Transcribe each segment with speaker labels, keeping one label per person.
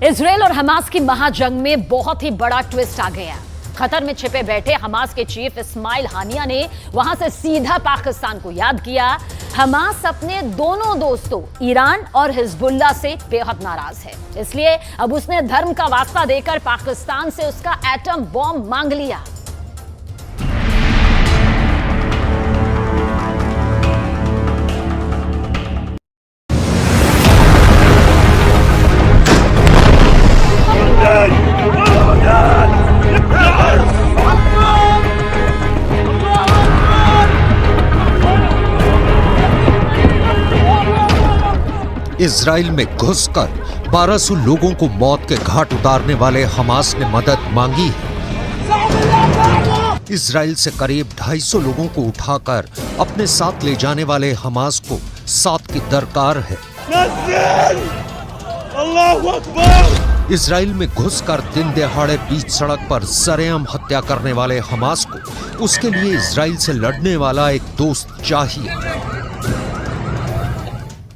Speaker 1: Israel और Hamas की महाजंग में बहुत ही बड़ा ट्विस्ट आ गया। कतर में छिपे बैठे हमास के चीफ इस्माइल हानिया ने वहां से सीधा पाकिस्तान को याद किया। हमास अपने दोनों दोस्तों ईरान और हिजबुल्लाह से बेहद नाराज है, इसलिए अब उसने धर्म का वास्ता देकर पाकिस्तान से उसका एटम बॉम्ब मांग लिया।
Speaker 2: इजराइल में घुसकर 1200 लोगों को मौत के घाट उतारने वाले हमास ने मदद मांगी है। इजराइल से करीब 250 लोगों को उठाकर अपने साथ ले जाने वाले हमास को साथ की दरकार है। इजराइल में घुसकर दिन दहाड़े बीच सड़क पर सरेआम हत्या करने वाले हमास को उसके लिए इजराइल से लड़ने वाला एक दोस्त चाहिए।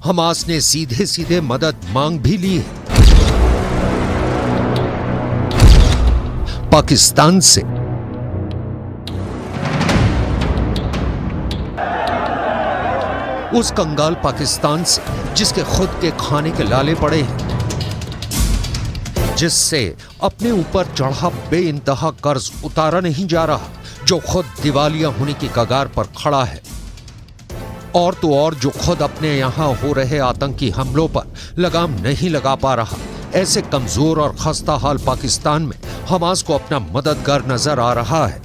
Speaker 2: हमास ने सीधे सीधे मदद मांग भी ली है पाकिस्तान से। उस कंगाल पाकिस्तान से जिसके खुद के खाने के लाले पड़े हैं, जिससे अपने ऊपर चढ़ा बेइंतहा कर्ज उतारा नहीं जा रहा, जो खुद दिवालिया होने की कगार पर खड़ा है, और तो और जो खुद अपने यहां हो रहे आतंकी हमलों पर लगाम नहीं लगा पा रहा। ऐसे कमजोर और खस्ता हाल पाकिस्तान में हमास को अपना मददगार नजर आ रहा है।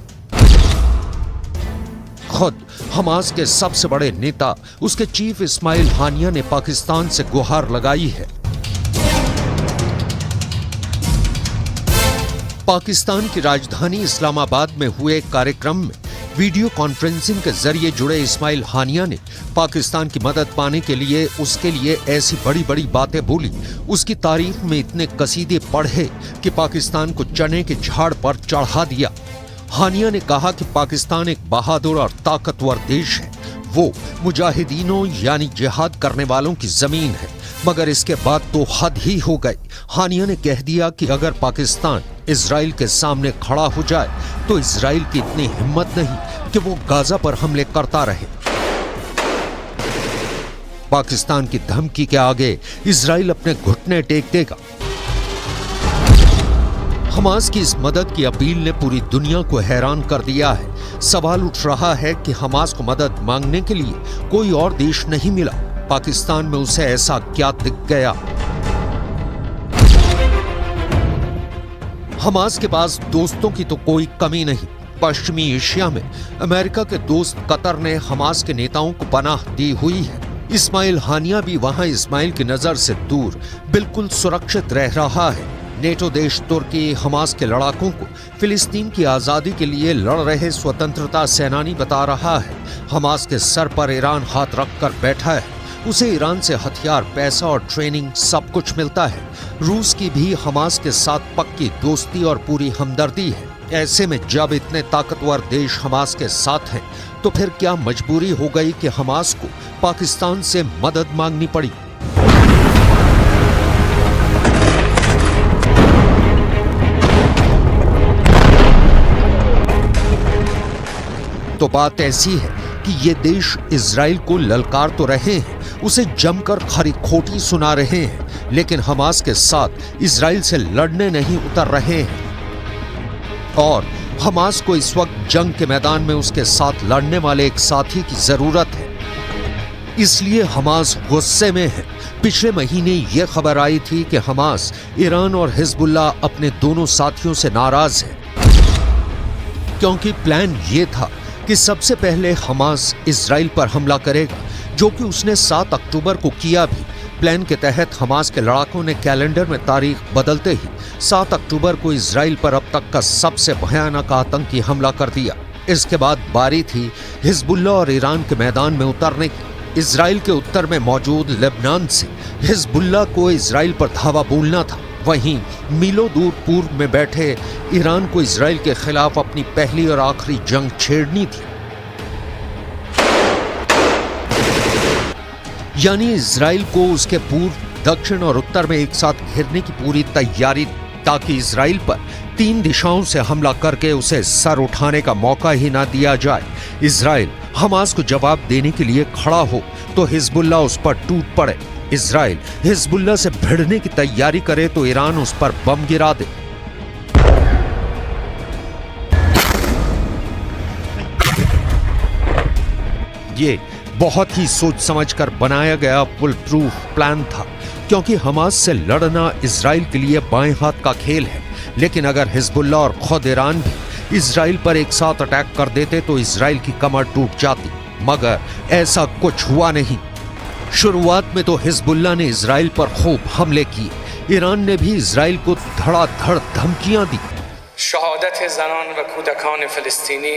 Speaker 2: खुद हमास के सबसे बड़े नेता उसके चीफ इस्माइल हानिया ने पाकिस्तान से गुहार लगाई है। पाकिस्तान की राजधानी इस्लामाबाद में हुए एक कार्यक्रम में वीडियो कॉन्फ्रेंसिंग के जरिए जुड़े इस्माइल हानिया ने पाकिस्तान की मदद पाने के लिए उसके लिए ऐसी बड़ी बड़ी बातें बोली, उसकी तारीफ में इतने कसीदे पढ़े कि पाकिस्तान को चने के झाड़ पर चढ़ा दिया। हानिया ने कहा कि पाकिस्तान एक बहादुर और ताकतवर देश है, वो मुजाहिदीनों यानी जिहाद करने वालों की जमीन है, मगर इसके बाद तो हद ही हो गई। हानिया ने कह दिया कि अगर पाकिस्तान इजराइल के सामने खड़ा हो जाए तो इजराइल की इतनी हिम्मत नहीं कि वो गाजा पर हमले करता रहे। पाकिस्तान की धमकी के आगे इजराइल अपने घुटने टेक देगा। हमास की इस मदद की अपील ने पूरी दुनिया को हैरान कर दिया है। सवाल उठ रहा है कि हमास को मदद मांगने के लिए कोई और देश नहीं मिला, पाकिस्तान में उसे ऐसा क्या दिख गया? हमास के पास दोस्तों की तो कोई कमी नहीं। पश्चिमी एशिया में अमेरिका के दोस्त कतर ने हमास के नेताओं को पनाह दी हुई है। इस्माइल हानिया भी वहां इस्माइल की नजर से दूर बिल्कुल सुरक्षित रह रहा है। नेटो देश तुर्की हमास के लड़ाकों को फिलिस्तीन की आजादी के लिए लड़ रहे स्वतंत्रता सेनानी बता रहा है। हमास के सर पर ईरान हाथ रखकर बैठा है, उसे ईरान से हथियार, पैसा और ट्रेनिंग सब कुछ मिलता है। रूस की भी हमास के साथ पक्की दोस्ती और पूरी हमदर्दी है। ऐसे में जब इतने ताकतवर देश हमास के साथ हैं, तो फिर क्या मजबूरी हो गई कि हमास को पाकिस्तान से मदद मांगनी पड़ी? तो बात ऐसी है कि ये देश इजराइल को ललकार तो रहे हैं, उसे जमकर खरी खोटी सुना रहे हैं, लेकिन हमास के साथ इजराइल से लड़ने नहीं उतर रहे हैं। और हमास को इस वक्त जंग के मैदान में उसके साथ लड़ने वाले एक साथी की जरूरत है, इसलिए हमास गुस्से में है। पिछले महीने ये खबर आई थी कि हमास, ईरान और हिजबुल्लाह अपने दोनों साथियों से नाराज है, क्योंकि प्लान ये था कि सबसे पहले हमास इजराइल पर हमला करेगा, जो कि उसने 7 अक्टूबर को किया भी। प्लान के तहत हमास के लड़ाकों ने कैलेंडर में तारीख बदलते ही 7 अक्टूबर को इजराइल पर अब तक का सबसे भयानक आतंकी हमला कर दिया। इसके बाद बारी थी हिजबुल्लाह और ईरान के मैदान में उतरने की। इजराइल के उत्तर में मौजूद लेबनान से हिजबुल्लाह को इजराइल पर धावा बोलना था, वहीं मीलों दूर पूर्व में बैठे ईरान को इजराइल के खिलाफ अपनी पहली और आखिरी जंग छेड़नी थी। यानी इजराइल को उसके पूर्व दक्षिण और उत्तर में एक साथ घेरने की पूरी तैयारी, ताकि इजराइल पर 3 दिशाओं से हमला करके उसे सर उठाने का मौका ही ना दिया जाए। इजराइल हमास को जवाब देने के लिए खड़ा हो तो हिजबुल्लाह उस पर टूट पड़े। इजराइल हिजबुल्लाह से भिड़ने की तैयारी करे तो ईरान उस पर बम गिरा दे। ये बहुत ही सोच समझकर बनाया गया फुल प्रूफ प्लान था, क्योंकि हमास से लड़ना इजराइल के लिए बाएं हाथ का खेल है। लेकिन अगर हिजबुल्लाह और खुद ईरान भी इजराइल पर एक साथ अटैक कर देते तो इजराइल की कमर टूट जाती, मगर ऐसा कुछ हुआ नहीं। शुरुआत में तो हिजबुल्लाह ने इजराइल पर खूब हमले किए, ईरान ने भी इजराइल को धड़ाधड़ धमकियां दी।
Speaker 3: शहादत ज़नान व कूदकान फ़लस्तीनी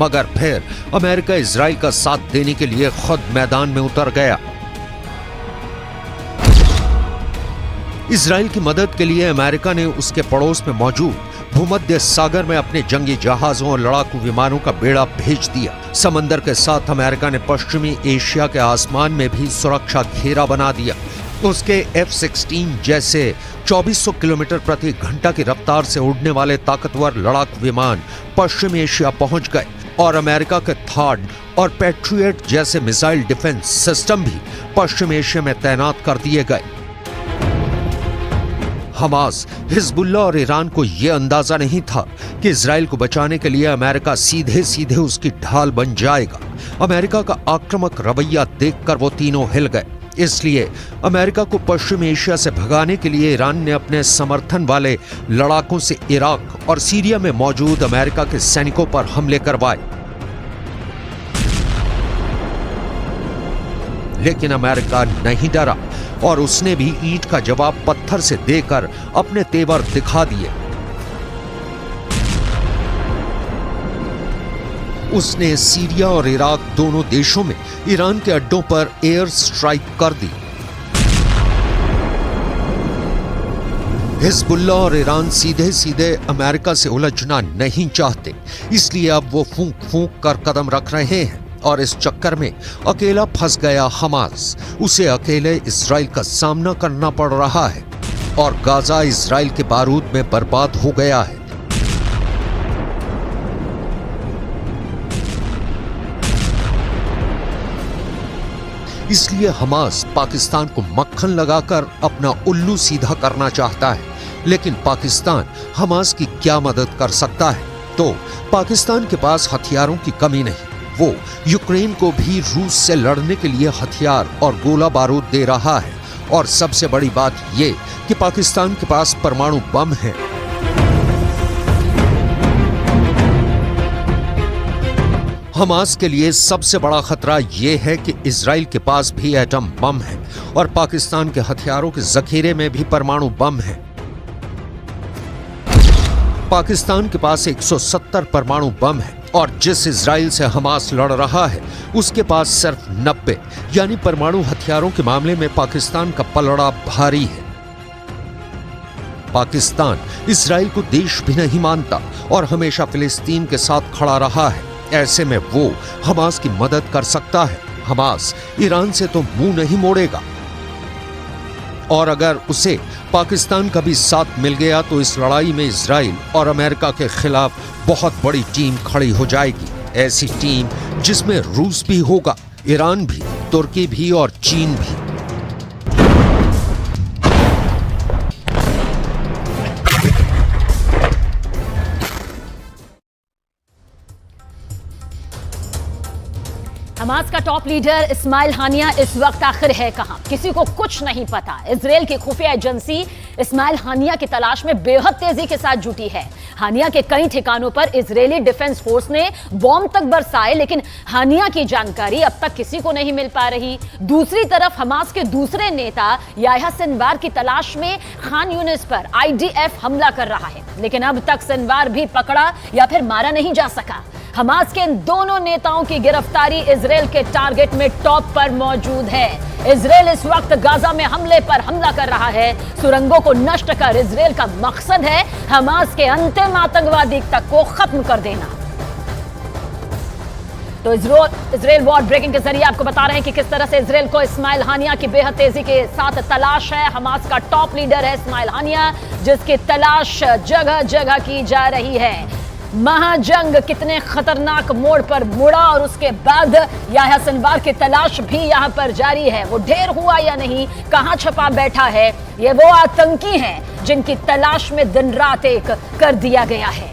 Speaker 2: मगर फिर अमेरिका इजराइल का साथ देने के लिए खुद मैदान में उतर गया। इजराइल की मदद के लिए अमेरिका ने उसके पड़ोस में मौजूद भूमध्य सागर में अपने जंगी जहाजों और लड़ाकू विमानों का बेड़ा भेज दिया। समंदर के साथ अमेरिका ने पश्चिमी एशिया के आसमान में भी सुरक्षा घेरा बना दिया। उसके F-16 जैसे 2400 किलोमीटर प्रति घंटा की रफ्तार से उड़ने वाले ताकतवर लड़ाकू विमान पश्चिम एशिया पहुंच गए और अमेरिका के थाड और पैट्रियट जैसे मिसाइल डिफेंस सिस्टम भी पश्चिम एशिया में तैनात कर दिए गए। हमास, हिजबुल्लाह और ईरान को यह अंदाजा नहीं था कि इजराइल को बचाने के लिए अमेरिका सीधे सीधे उसकी ढाल बन जाएगा। अमेरिका का आक्रामक रवैया देखकर वो तीनों हिल गए। इसलिए अमेरिका को पश्चिम एशिया से भगाने के लिए ईरान ने अपने समर्थन वाले लड़ाकों से इराक और सीरिया में मौजूद अमेरिका के सैनिकों पर हमले करवाए। लेकिन अमेरिका नहीं डरा और उसने भी ईंट का जवाब पत्थर से देकर अपने तेवर दिखा दिए। उसने सीरिया और इराक दोनों देशों में ईरान के अड्डों पर एयर स्ट्राइक कर दी। हिजबुल्लाह और ईरान सीधे सीधे अमेरिका से उलझना नहीं चाहते, इसलिए अब वो फूंक फूंक कर कदम रख रहे हैं और इस चक्कर में अकेला फंस गया हमास। उसे अकेले इजराइल का सामना करना पड़ रहा है और गाजा इजराइल के बारूद में बर्बाद हो गया है। इसलिए हमास पाकिस्तान को मक्खन लगाकर अपना उल्लू सीधा करना चाहता है। लेकिन पाकिस्तान हमास की क्या मदद कर सकता है? तो पाकिस्तान के पास हथियारों की कमी नहीं, वो यूक्रेन को भी रूस से लड़ने के लिए हथियार और गोला बारूद दे रहा है। और सबसे बड़ी बात ये कि पाकिस्तान के पास परमाणु बम है। हमास के लिए सबसे बड़ा खतरा यह है कि इजराइल के पास भी एटम बम है और पाकिस्तान के हथियारों के जखीरे में भी परमाणु बम है। पाकिस्तान के पास 170 परमाणु बम है और जिस इजराइल से हमास लड़ रहा है उसके पास सिर्फ 90, यानी परमाणु हथियारों के मामले में पाकिस्तान का पलड़ा भारी है। पाकिस्तान इजराइल को देश भी नहीं मानता और हमेशा फिलिस्तीन के साथ खड़ा रहा है। ऐसे में वो हमास की मदद कर सकता है। हमास ईरान से तो मुंह नहीं मोड़ेगा और अगर उसे पाकिस्तान का भी साथ मिल गया तो इस लड़ाई में इजराइल और अमेरिका के खिलाफ बहुत बड़ी टीम खड़ी हो जाएगी। ऐसी टीम जिसमें रूस भी होगा, ईरान भी, तुर्की भी और चीन भी।
Speaker 1: हमास का टॉप लीडर इस्माइल हानिया इस वक्त आखिर है कहां? किसी को कुछ नहीं पता। इजराइल की खुफिया एजेंसी इस्माइल हानिया की तलाश में बेहद तेजी के साथ जुटी है। हानिया के कई ठिकानों पर इजरायली डिफेंस फोर्स ने बॉम्ब तक बरसाए, लेकिन हानिया की जानकारी अब तक किसी को नहीं मिल पा रही। दूसरी तरफ हमास के दूसरे नेता याह्या सिनवार की तलाश में खान यूनिस पर IDF हमला कर रहा है, लेकिन अब तक सिनवार भी पकड़ा या फिर मारा नहीं जा सका। हमास के इन दोनों नेताओं की गिरफ्तारी इजराइल के टारगेट में टॉप पर मौजूद है। इजराइल इस वक्त गाजा में हमले पर हमला कर रहा है। सुरंगों को नष्ट कर इजराइल का मकसद है हमास के अंतिम आतंकवादी तक को खत्म कर देना। तो इजराइल वॉर ब्रेकिंग के जरिए आपको बता रहे हैं कि किस तरह से इजराइल को इस्माइल हानिया की बेहद तेजी के साथ तलाश है। हमास का टॉप लीडर है इस्माइल हानिया, जिसकी तलाश जगह जगह की जा रही है। महाजंग कितने खतरनाक मोड़ पर मुड़ा और उसके बाद याह्या सिनवार की तलाश भी यहां पर जारी है। वो ढेर हुआ या नहीं, कहां छुपा बैठा है, ये वो आतंकी हैं जिनकी तलाश में दिन रात एक कर दिया गया है।